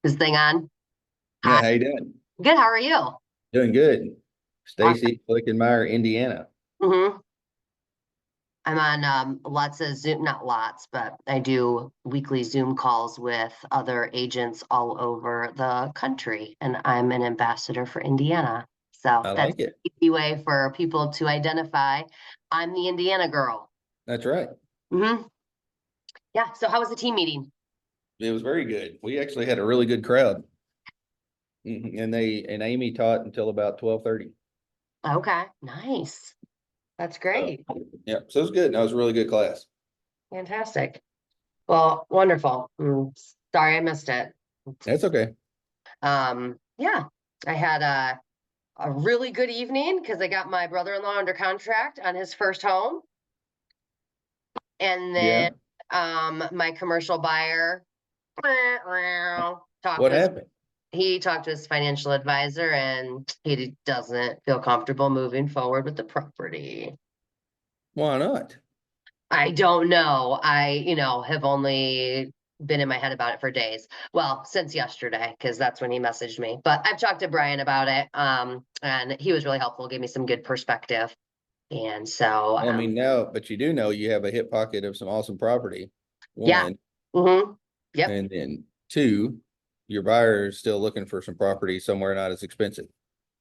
This thing on? Yeah, Hi. how you doing? Good. How are you? Doing good. Awesome. Stacy, Flickenmeyer, Indiana. hmm I'm on lots of Zoom, not lots, but I do weekly Zoom calls with other agents all over the country, and I'm an ambassador for Indiana. So I that's like it. an easy way for people to identify I'm the Indiana girl. That's right. hmm Yeah. So how was the team meeting? It was very good. We actually had a really good crowd. And Amy taught until about 12:30. Okay. Nice. That's So great. yeah, so it was good. That was a really good class. Fantastic. Well, wonderful. Sorry I missed it. That's okay. Yeah, I had a really good evening because I got my brother-in-law under contract on his first home. And then Yeah. my commercial buyer talked What to his happened? he talked to his financial advisor and he doesn't feel comfortable moving forward with the property. Why not? I don't know. Have only been in my head about it for days. Well, since yesterday, because that's when he messaged me. But I've talked to Brian about it, and he was really helpful, gave me some good perspective. And so, Well, I mean, now, but you do know you have a hip pocket of some awesome property. yeah. One, Yep. and then two, your buyer is still looking for some property somewhere not as expensive.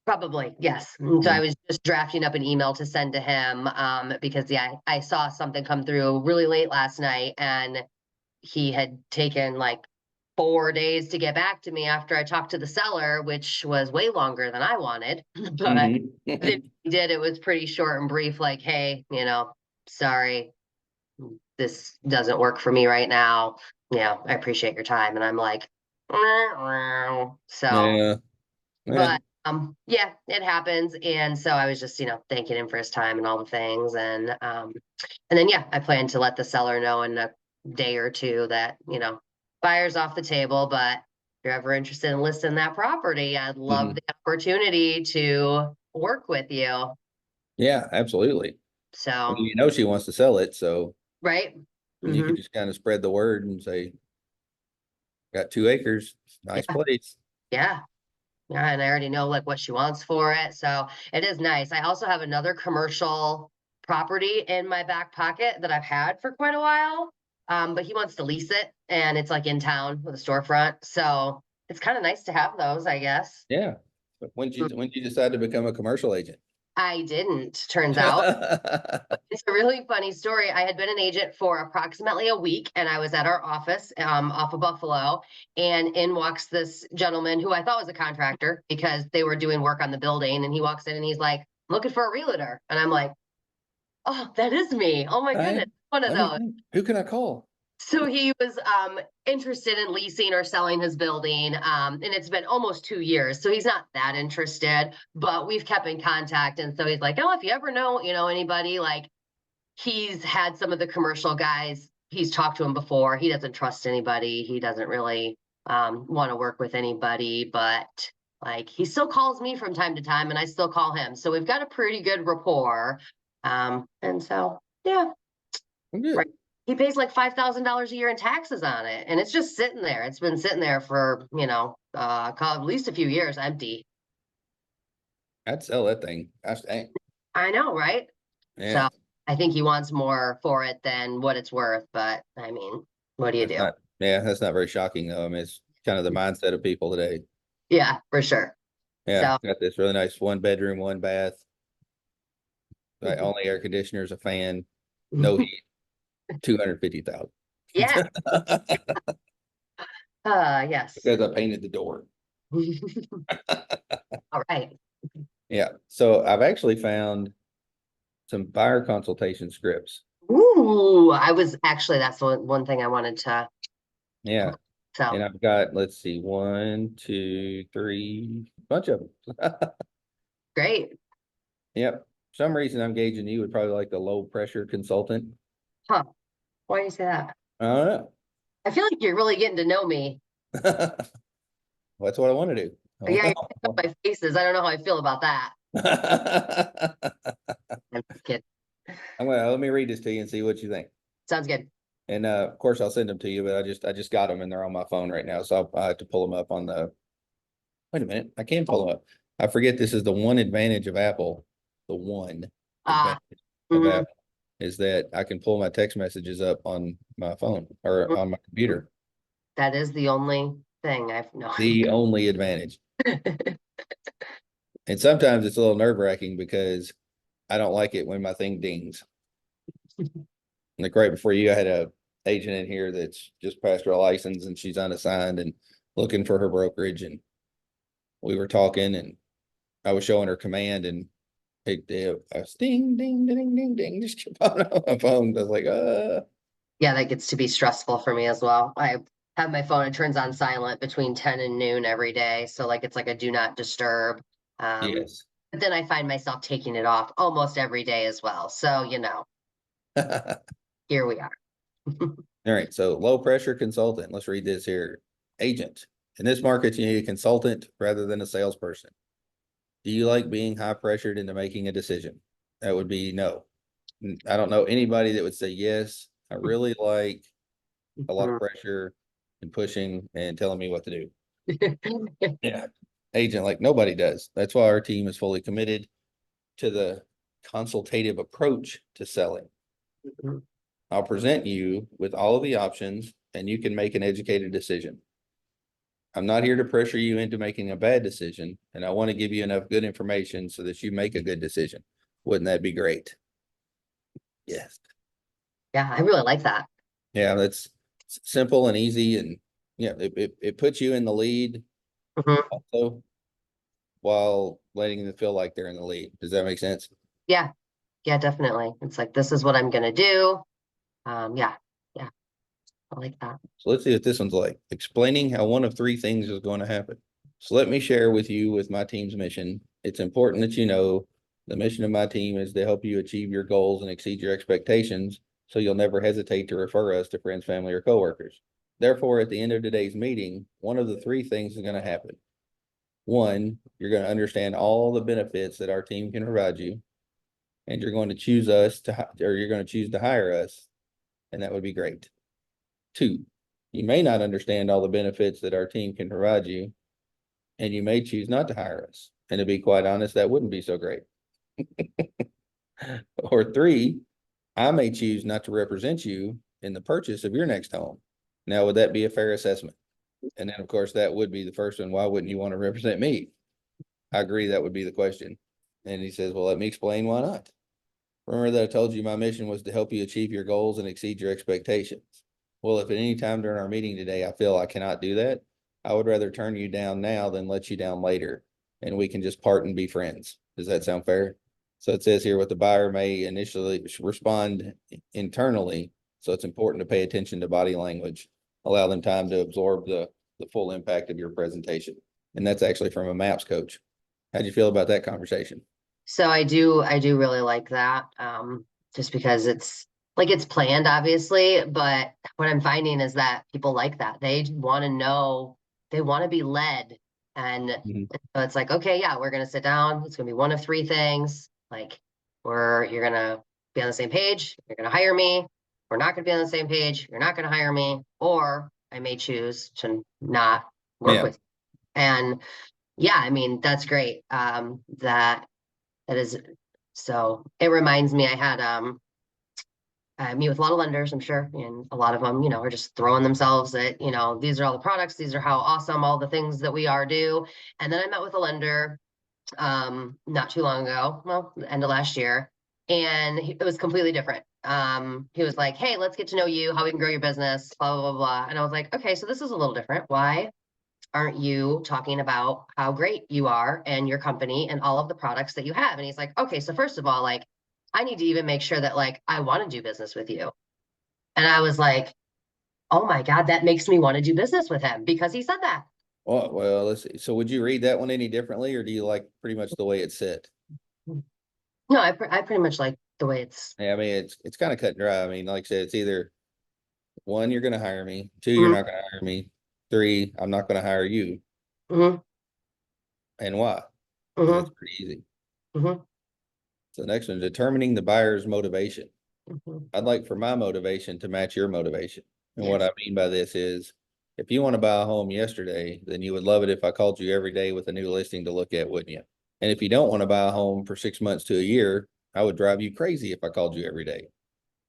Probably, yes. So I Mhm. was just drafting up an email to send to him because yeah, I saw something come through really late last night and he had taken like 4 days to get back to me after I talked to the seller, which was way longer than I wanted. But if Mhm. he did, it was pretty short and brief, like, hey, sorry, this doesn't work for me right now. I appreciate your time. And I'm like, so Yeah. but Well, yeah, it happens. And so I was just, thanking him for his time and all the things. And then yeah, I plan to let the seller know in a day or two that, buyer's off the table, but if you're ever interested in listing that property, I'd love mhm. the opportunity to work with you. Yeah, absolutely. I mean, So, she wants to sell it, so right. you hmm could just kind of spread the word and say, got 2 acres, nice Yeah. place. Yeah. Yeah, and I already know like what she wants for it. So it is nice. I also have another commercial property in my back pocket that I've had for quite a while. But he wants to lease it and it's like in town with a storefront. So it's kind of nice to have those, I guess. Yeah. But when you decide to become a commercial agent? I didn't, turns out. It's a really funny story. I had been an agent for approximately a week, and I was at our office off of Buffalo, and in walks this gentleman who I thought was a contractor because they were doing work on the building. And he walks in and he's like, looking for a realtor. And I'm like, oh, that is me. Oh my I goodness, one of Let me those. think. Who can I call? So he was interested in leasing or selling his building, and it's been almost 2 years. So he's not that interested, but we've kept in contact. And so he's like, oh, if you ever know, anybody like he's had some of the commercial guys, he's talked to him before. He doesn't trust anybody. He doesn't really want to work with anybody, but like he still calls me from time to time and I still call him. So we've got a pretty good rapport. And so, yeah, I'm right. good. He pays like $5,000 a year in taxes on it. And it's just sitting there. It's been sitting there for, at least a few years empty. I'd sell that thing. Gosh dang. I know, right? Yeah. So I think he wants more for it than what it's worth. But I mean, what do you That's do? not, yeah, that's not very shocking though. I mean, it's kind of the mindset of people today. Yeah, for sure. Yeah. So Got this really nice 1 bedroom, 1 bath, right? mhm. Only air conditioners, a fan, no heat, 250,000. Yeah. Yes. Because I painted the door. All right. Yeah. So I've actually found some buyer consultation scripts. Ooh, that's one thing I wanted to. Yeah. So And I've got, let's see, one, two, three, bunch of them. great. Yep. For some reason I'm gauging you would probably like the low pressure consultant. Huh. Why do you say that? I don't I feel like you're really getting to know me. know. That's what I want to do. Yeah, you're picking up my faces. I don't know how I feel about that. I'm I'm just kidding. gonna let me read this to you and see what you think. Sounds good. And of course I'll send them to you, but I just got them and they're on my phone right now. So I have to pull them up on the, wait a minute, I can pull them up. I forget this is the one advantage of Apple. The one Ah, advantage of mhm. Apple is that I can pull my text messages up on my phone or on my computer. That is the only thing I've no. The only advantage. And sometimes it's a little nerve wracking because I don't like it when my thing dings. Like right before you, I had a agent in here that's just passed her license and she's unassigned and looking for her brokerage. And we were talking and I was showing her command and it a ding, ding, ding, ding, ding, just kept on my phone. I was like, Yeah, that gets to be stressful for me as well. I have my phone, it turns on silent between 10 and noon every day. So like it's like a do not disturb. yes. But then I find myself taking it off almost every day as well. So, All here we are. right. So low pressure consultant. Let's read this here. Agent. In this market, you need a consultant rather than a salesperson. Do you like being high pressured into making a decision? That would be no. I don't know anybody that would say yes. I really like a lot of pressure and pushing and telling me what to do. Yeah. Agent, like nobody does. That's why our team is fully committed to the consultative approach to selling. I'll present you with all of the options and you can make an educated decision. I'm not here to pressure you into making a bad decision, and I want to give you enough good information so that you make a good decision. Wouldn't that be great? Yes. Yeah, I really like that. Yeah, that's simple and easy, and yeah, it puts you in the lead Mhm. also while letting them feel like they're in the lead. Does that make sense? Yeah, yeah, definitely. It's like, this is what I'm gonna do. Yeah, yeah, I like that. So let's see what this one's like. Explaining how one of three things is going to happen. So let me share with you with my team's mission. It's important that you know the mission of my team is to help you achieve your goals and exceed your expectations, so you'll never hesitate to refer us to friends, family, or coworkers. Therefore, at the end of today's meeting, one of the three things is going to happen. One, you're going to understand all the benefits that our team can provide you, and you're going to choose us to, or you're going to choose to hire us, and that would be great. Two, you may not understand all the benefits that our team can provide you, and you may choose not to hire us. And to be quite honest, that wouldn't be so great. Or three, I may choose not to represent you in the purchase of your next home. Now, would that be a fair assessment? And then, of course, that would be the first one. Why wouldn't you want to represent me? I agree. That would be the question. And he says, well, let me explain why not. Remember that I told you my mission was to help you achieve your goals and exceed your expectations. Well, if at any time during our meeting today, I feel I cannot do that, I would rather turn you down now than let you down later. And we can just part and be friends. Does that sound fair? So it says here what the buyer may initially respond internally. So it's important to pay attention to body language, allow them time to absorb the full impact of your presentation. And that's actually from a MAPS coach. How'd you feel about that conversation? So I do really like that. Just because it's like it's planned, obviously, but what I'm finding is that people like that. They want to know, they want to be led. And Mhm. so it's like, okay, yeah, we're gonna sit down. It's gonna be one of three things. Like, you're gonna be on the same page, you're gonna hire me. We're not gonna be on the same page, you're not gonna hire me, or I may choose to not work Yeah. with you. And yeah, I mean, that's great. That is, so it reminds me, I meet with a lot of lenders, I'm sure, and a lot of them, are just throwing themselves at, these are all the products, these are how awesome all the things that we are do. And then I met with a lender not too long ago, well, the end of last year, and it was completely different. He was like, hey, let's get to know you, how we can grow your business, blah, blah, blah, blah. And I was like, okay, so this is a little different. Why aren't you talking about how great you are and your company and all of the products that you have? And he's like, okay, so first of all, like, I need to even make sure that like I want to do business with you. And I was like, oh my God, that makes me want to do business with him because he said that. Well, let's see. So would you read that one any differently, or do you like pretty much the way it's set? No, I pretty much like the way it's. Yeah, I mean, it's kind of cut and dry. I mean, like I said, it's either one, you're going to hire me. Two, you're Mhm, not going to hire me. Three, I'm not going to hire you. mhm, And why? And it's mhm, pretty easy. mhm. So the next one, determining the buyer's motivation. Mhm. I'd like for my motivation to match your motivation. And what Yes. I mean by this is, if you want to buy a home yesterday, then you would love it if I called you every day with a new listing to look at, wouldn't you? And if you don't want to buy a home for 6 months to a year, I would drive you crazy if I called you every day.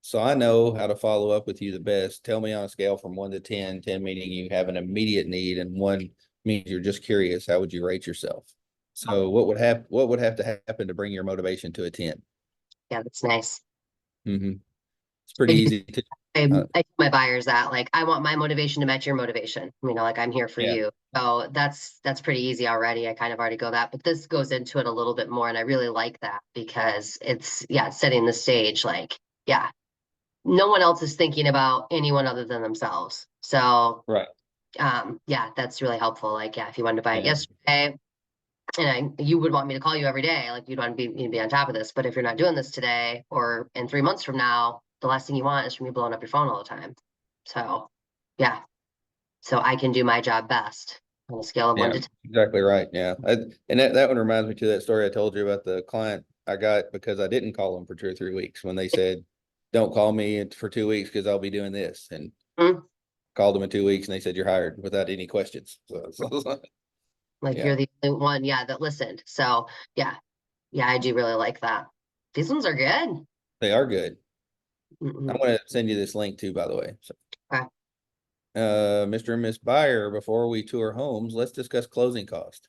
So I know how to follow up with you the best. Tell me on a scale from 1 to 10, 10 meaning you have an immediate need, and 1 means you're just curious. How would you rate yourself? So what would have to happen to bring your motivation to a 10? Yeah, that's nice. It's pretty I easy to, I tell my buyers that, like, I want my motivation to match your motivation. Like, I'm here for yeah, you. So that's pretty easy already. I kind of already go that, but this goes into it a little bit more. And I really like that because it's setting the stage. Like, yeah, no one else is thinking about anyone other than themselves. So, right. yeah, that's really helpful. Like, yeah, if you wanted to buy it Yeah, yesterday, and you would want me to call you every day, like you'd want to be on top of this. But if you're not doing this today or in 3 months from now, the last thing you want is for me blowing up your phone all the time. So yeah, so I can do my job best on a scale of one yeah, to 10. exactly right. Yeah. And that one reminds me to that story I told you about the client I got because I didn't call them for 2 or 3 weeks when they said, don't call me for 2 weeks because I'll be doing this. And Mhm. called them in 2 weeks and they said, you're hired without any questions. Like Yeah, you're the only one, yeah, that listened. So yeah, yeah, I do really like that. These ones are good. they are good. I'm Mhm. going to send you this link too, by the way. So, Okay. Mr. and Miss Buyer, before we tour homes, let's discuss closing cost.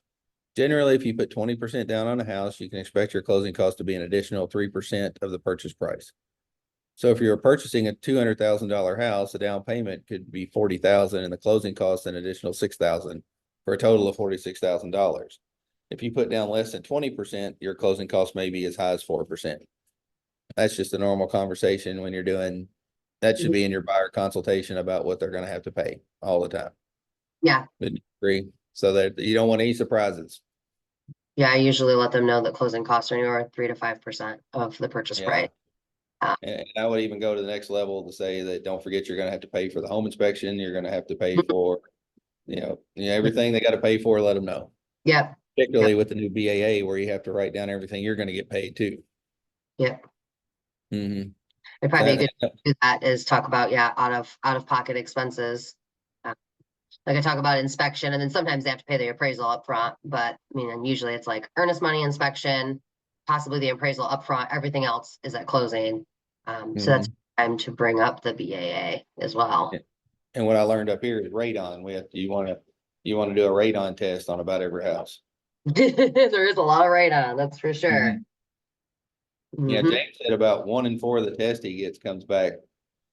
Generally, if you put 20% down on a house, you can expect your closing cost to be an additional 3% of the purchase price. So if you're purchasing a $200,000 house, the down payment could be 40,000 and the closing cost an additional 6,000 for a total of $46,000. If you put down less than 20%, your closing cost may be as high as 4%. That's just a normal conversation when you're doing, that should Mhm. be in your buyer consultation about what they're going to have to pay all the time. Yeah. Wouldn't you agree? So that you don't want any surprises. Yeah. I usually let them know that closing costs are anywhere 3 to 5% of the purchase Yeah. price. Uh, And I would even go to the next level to say that don't forget you're going to have to pay for the home inspection. You're going to have to pay for, everything they got to pay for, let them know. Yep. Yep. Particularly with the new BAA where you have to write down everything you're going to get paid too. Yep. Mm-hmm. It'd So probably be a good to do that is talk about, yeah, out of pocket expenses. Uh, like I talk about inspection, and then sometimes they have to pay the appraisal up front. But I mean, and usually it's like earnest money inspection, possibly the appraisal up front. Everything else is at closing. So that's mhm. time to bring up the BAA as well. And what I learned up here is radon. You want to do a radon test on about every house. There is a lot of radon, that's for sure. Mhm. Yeah, Hmm. James said about 1 in 4 of the test he gets comes back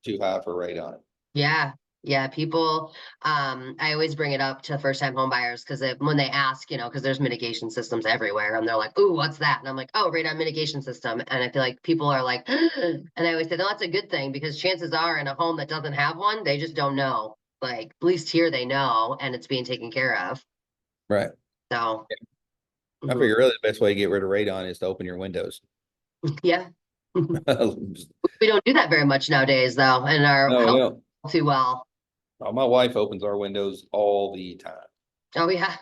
too high for radon. Yeah. Yeah. People, I always bring it up to first time home buyers because when they ask, because there's mitigation systems everywhere and they're like, "Ooh, what's that?" And I'm like, "Oh, radon mitigation system." And I feel like people are like, and I always say, "No, that's a good thing because chances are in a home that doesn't have one, they just don't know. Like, at least here they know and it's being taken care of." Right. So, I mhm. figure really the best way to get rid of radon is to open your windows. Yeah. No, We don't do that very much nowadays, though, and our we health don't. too well. My wife opens our windows all the time. Oh, yeah,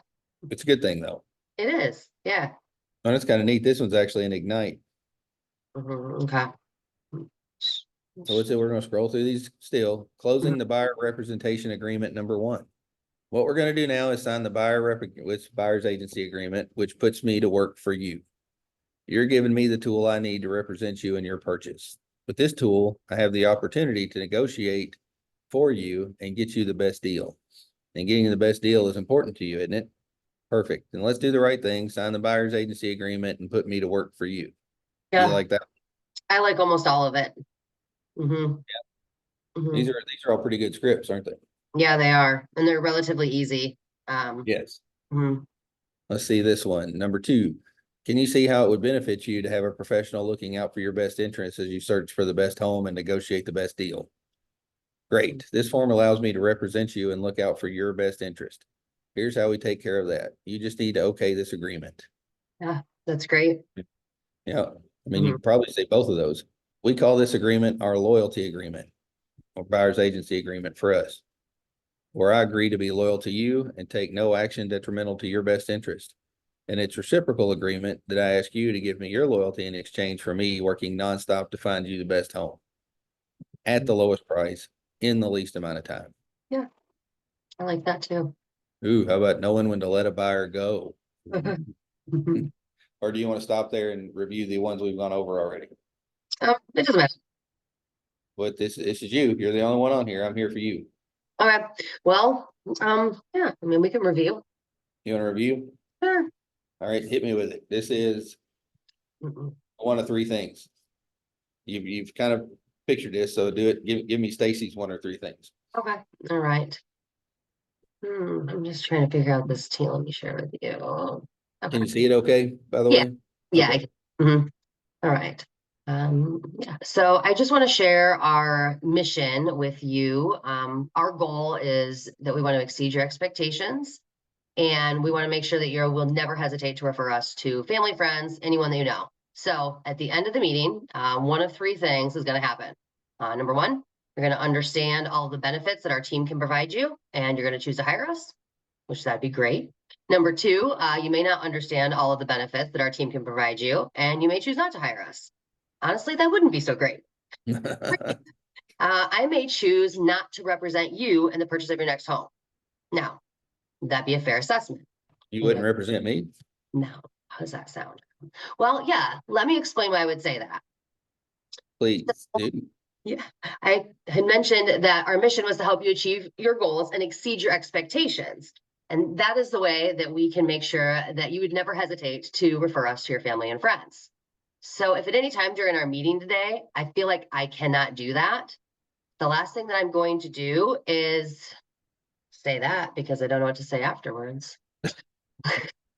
It's a good thing though. it is. Yeah. And it's kind of neat. This one's actually an Ignite. Mhm. Okay. So let's say we're going to scroll through these still. Closing the buyer representation agreement number 1. What we're going to do now is sign the buyer's agency agreement, which puts me to work for you. You're giving me the tool I need to represent you in your purchase. With this tool, I have the opportunity to negotiate for you and get you the best deal. And getting the best deal is important to you, isn't it? Perfect. Then let's do the right thing, sign the buyer's agency agreement and put me to work for you. Do you Yeah, like that? I like almost all of it. Hmm. These Hmm. are these are all pretty good scripts, aren't they? Yeah, they are, and they're relatively easy. Um, Yes. mhm. Let's see this one. Number 2. Can you see how it would benefit you to have a professional looking out for your best interests as you search for the best home and negotiate the best deal? Great. This form allows me to represent you and look out for your best interest. Here's how we take care of that. You just need to okay this agreement. Yeah, that's great. Yeah. I mean, you Hmm. could probably say both of those. We call this agreement our loyalty agreement or buyer's agency agreement for us, where I agree to be loyal to you and take no action detrimental to your best interest. And it's reciprocal agreement that I ask you to give me your loyalty in exchange for me working nonstop to find you the best home. at the lowest price in the least amount of time. I like that too. Ooh, how about knowing when to let a buyer go? Or do you want to stop there and review the ones we've gone over already? It doesn't matter. But this is you. You're the only one on here. I'm here for you. Okay. Well, yeah, I mean, we can review. You want to review? Sure. All right, hit me with it. This is one of three things. You've kind of pictured this, so do it. Give me Stacy's one or three things. Okay. All right. I'm just trying to figure out this team. Let me share with you. Can Okay. you see it okay, by the Yeah. way? Yeah. Okay. All right. Yeah. So I just want to share our mission with you. Our goal is that we want to exceed your expectations, and we want to make sure that you will never hesitate to refer us to family, friends, anyone that you know. So at the end of the meeting, one of three things is going to happen. Number one, you're going to understand all the benefits that our team can provide you, and you're going to choose to hire us, which that'd be great. Number two, you may not understand all of the benefits that our team can provide you, and you may choose not to hire us. Honestly, that wouldn't be so great. I may choose not to represent you in the purchase of your next home. Now, would that be a fair assessment? You wouldn't represent me? No. How does that sound? Well, yeah, let me explain why I would say that. Please do. Yeah, I had mentioned that our mission was to help you achieve your goals and exceed your expectations. And that is the way that we can make sure that you would never hesitate to refer us to your family and friends. So if at any time during our meeting today, I feel like I cannot do that, the last thing that I'm going to do is say that, because I don't know what to say afterwards.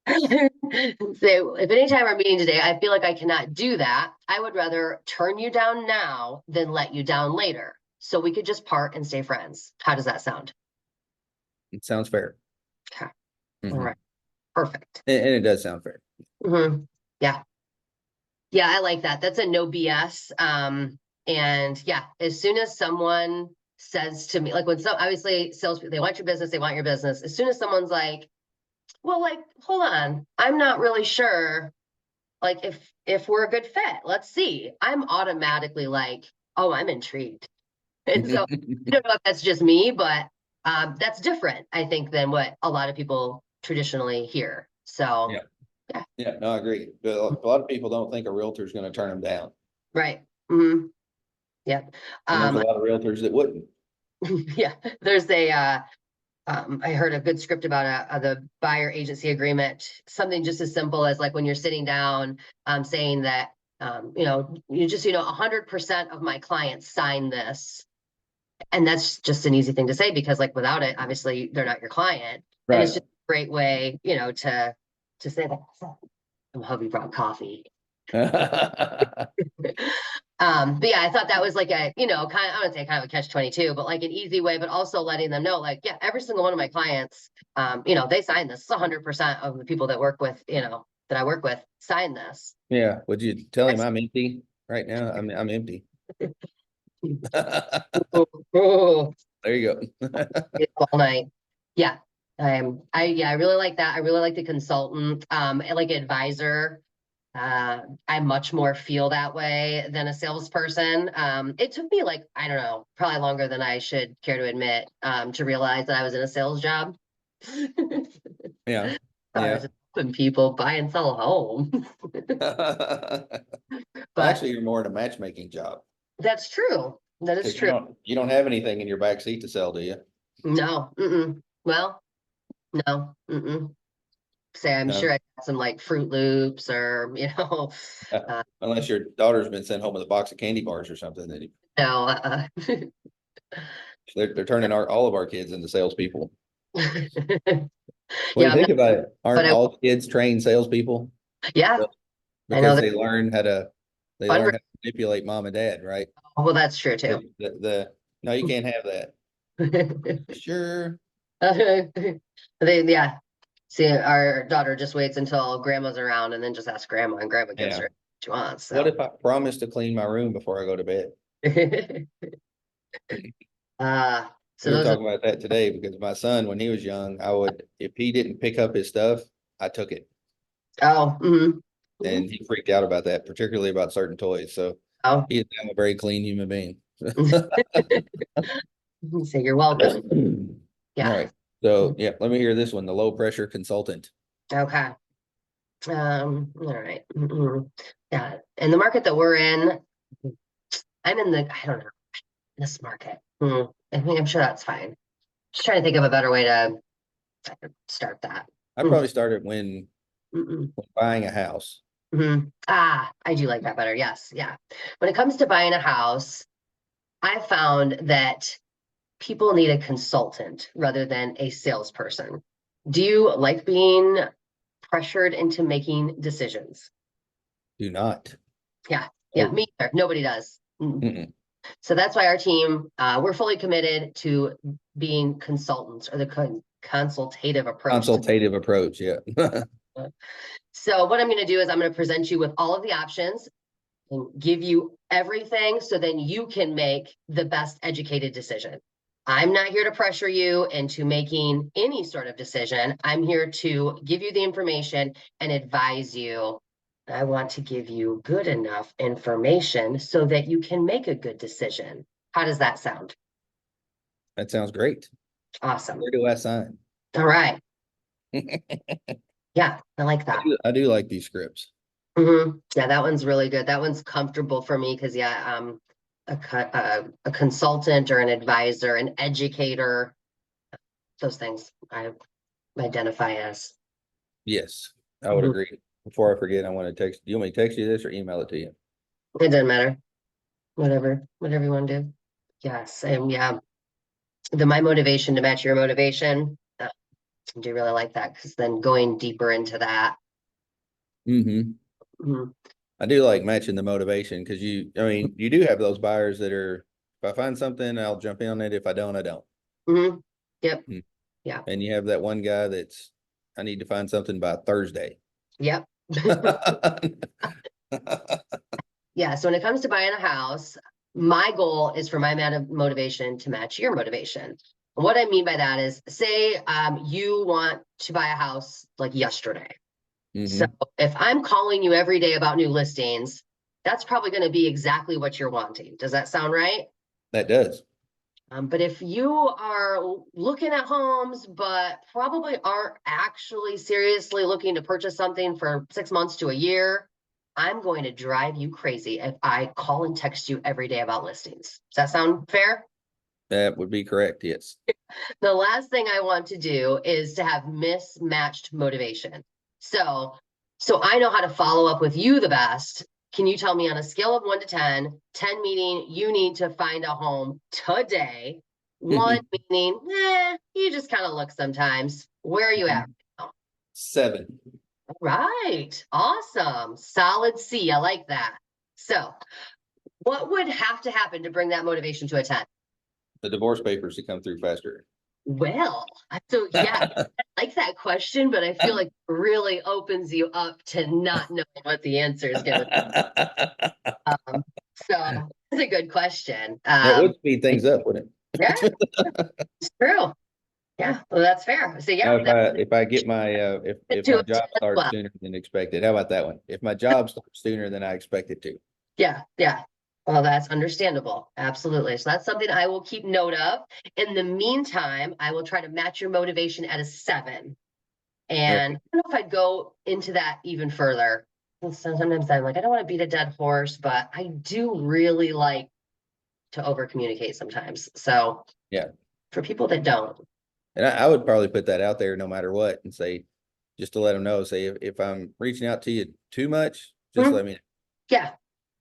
So if anytime our meeting today, I feel like I cannot do that, I would rather turn you down now than let you down later. So we could just part and stay friends. How does that sound? It sounds fair. Okay. Mhm. All right. Perfect. And it does sound fair. Yeah. Yeah, I like that. That's a no BS. And yeah, as soon as someone says to me, like when some obviously salespeople, they want your business, they want your business. As soon as someone's like, well, like, hold on, I'm not really sure, like if we're a good fit, let's see. I'm automatically like, oh, I'm intrigued. And so I don't know if that's just me, but that's different, I think, than what a lot of people traditionally hear. So Yeah. Yeah, no, I agree. A lot of people don't think a realtor is going to turn them down. right. Yeah. And there's a lot of realtors that wouldn't. Yeah, there's I heard a good script about the buyer agency agreement, something just as simple as like when you're sitting down, saying that, you know, 100% of my clients sign this. And that's just an easy thing to say, because like without it, obviously they're not your client. And it's Right. just a great way, you know, to say that. Hubby brought coffee. But yeah, I thought that was like a, you know, kind of, I would say kind of a catch-22, but like an easy way, but also letting them know, like, yeah, every single one of my clients, you know, they sign this. 100% of the people that work with, you know, that I work with sign this. Yeah. Would you tell him I'm empty right now? I'm empty. Oh, There you go. all night. Yeah. I really like that. I really like the consultant, and like advisor. I much more feel that way than a salesperson. It took me like, I don't know, probably longer than I should care to admit, to realize that I was in a sales job. Yeah. I Yeah. was just helping people buy and sell homes. But Actually, you're more in a matchmaking job. that's true. That is Because true. you don't have anything in your back seat to sell, do you? No. Well, no. Say, I'm No. sure I got some like Fruit Loops or, you know, Unless your daughter's been sent home with a box of candy bars or something. no. They're turning all of our kids into salespeople. When you Yeah, think about it, but aren't all kids trained salespeople? yeah, I know Because that. they learn how to manipulate mom and dad, right? Well, that's true too. No, you can't have that. Sure. Yeah. See, our daughter just waits until grandma's around and then just asks grandma, and grandma gives Yeah. her what she wants. What So. if I promise to clean my room before I go to bed? So We were those are, talking about that today because my son, when he was young, if he didn't pick up his stuff, I took it. oh, And he freaked out about that, particularly about certain toys. So oh, I'm a very clean human being. You say you're welcome. All Yeah. right. So, yeah, let me hear this one, the low pressure consultant. Okay. All right. Yeah. In the market that we're in, I'm in I don't know, this market. I'm sure that's fine. Just trying to think of a better way to start that. I probably started when buying a house. I do like that better. Yes. Yeah. When it comes to buying a house, I found that people need a consultant rather than a salesperson. Do you like being pressured into making decisions? Do not. Yeah. Yeah. Me either. Nobody does. So that's why our team, we're fully committed to being consultants or the consultative approach. Consultative approach. Yeah. So what I'm going to do is I'm going to present you with all of the options and give you everything so then you can make the best educated decision. I'm not here to pressure you into making any sort of decision. I'm here to give you the information and advise you. I want to give you good enough information so that you can make a good decision. How does that sound? That sounds great. Awesome. Where do I sign? All right. Yeah, I like that. I do like these scripts. Yeah, that one's really good. That one's comfortable for me because a consultant or an advisor, an educator, those things I identify as. Yes, I would agree. Before I forget, I want to text. Do you want me to text you this or email it to you? It doesn't matter. Whatever you want to do. Yes, and yeah, my motivation to match your motivation. I do really like that because then going deeper into that. I do like matching the motivation because you do have those buyers that are, if I find something, I'll jump in on it. If I don't, I don't. Yep. Yeah. And you have that one guy that's, I need to find something by Thursday. Yep. Yeah. So when it comes to buying a house, my goal is for my motivation to match your motivation. And what I mean by that is, say you want to buy a house like yesterday. So if I'm calling you every day about new listings, that's probably going to be exactly what you're wanting. Does that sound right? That does. But if you are looking at homes, but probably aren't actually seriously looking to purchase something for 6 months to a year, I'm going to drive you crazy if I call and text you every day about listings. Does that sound fair? That would be correct. Yes. The last thing I want to do is to have mismatched motivation. So I know how to follow up with you the best. Can you tell me on a scale of 1 to 10, 10 meaning you need to find a home today, 1 meaning, you just kind of look sometimes. Where are you at? 7. Right. Awesome. Solid C. I like that. So what would have to happen to bring that motivation to a 10? The divorce papers to come through faster. Well, so yeah, I like that question, but I feel like it really opens you up to not knowing what the answer is going to be. So it's a good question. That would speed things up, wouldn't it? Yeah, it's true. Yeah, well, that's fair. So yeah, Now, if I get my if my job starts well. sooner than expected, how about that one? If my job starts sooner than I expect it to. Yeah. Well, that's understandable. Absolutely. So that's something I will keep note of. In the meantime, I will try to match your motivation at a 7. And I don't know if I'd go into that even further. Sometimes I'm like, I don't want to beat a dead horse, but I do really like to over communicate sometimes. So yeah, for people that don't. And I would probably put that out there no matter what and say, just to let them know, say if I'm reaching out to you too much, just let me know. Yeah.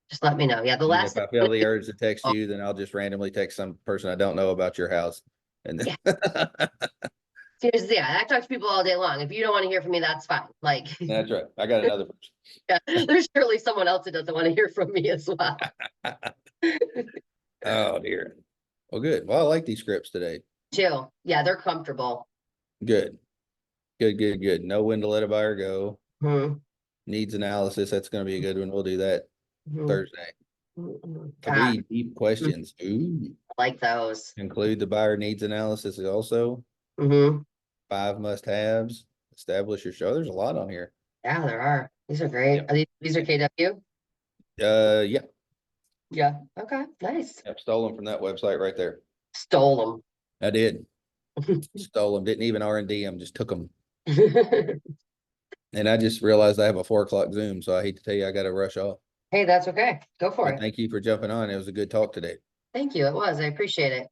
Just let me know. Yeah. The last if I feel the urge to text you, then I'll just randomly text some person I don't know about your house. And then yeah, I talk to people all day long. If you don't want to hear from me, that's fine. Like that's right. I got another person. Yeah, there's surely someone else that doesn't want to hear from me as well. Oh dear. Well, good. Well, I like these scripts today. Too. Yeah, they're comfortable. Good. Know when to let a buyer go. Needs analysis. That's going to be a good one. We'll do that Thursday. 3 deep questions. Ooh. I like those. Include the buyer needs analysis also. 5 must-haves. Establish your show. There's a lot on here. Yeah, there are. These are great. Yep. These are KW? Yeah. Yeah, okay, nice. Yep, stole them from that website right there. Stole I did. Stole them, didn't even R&D them, just took them. them. And I just realized I have a 4 o'clock Zoom, so I hate to tell you, I gotta rush off. Hey, that's okay. Go for But it. thank you for jumping on. It was a good talk today. Thank you. It was. I appreciate it.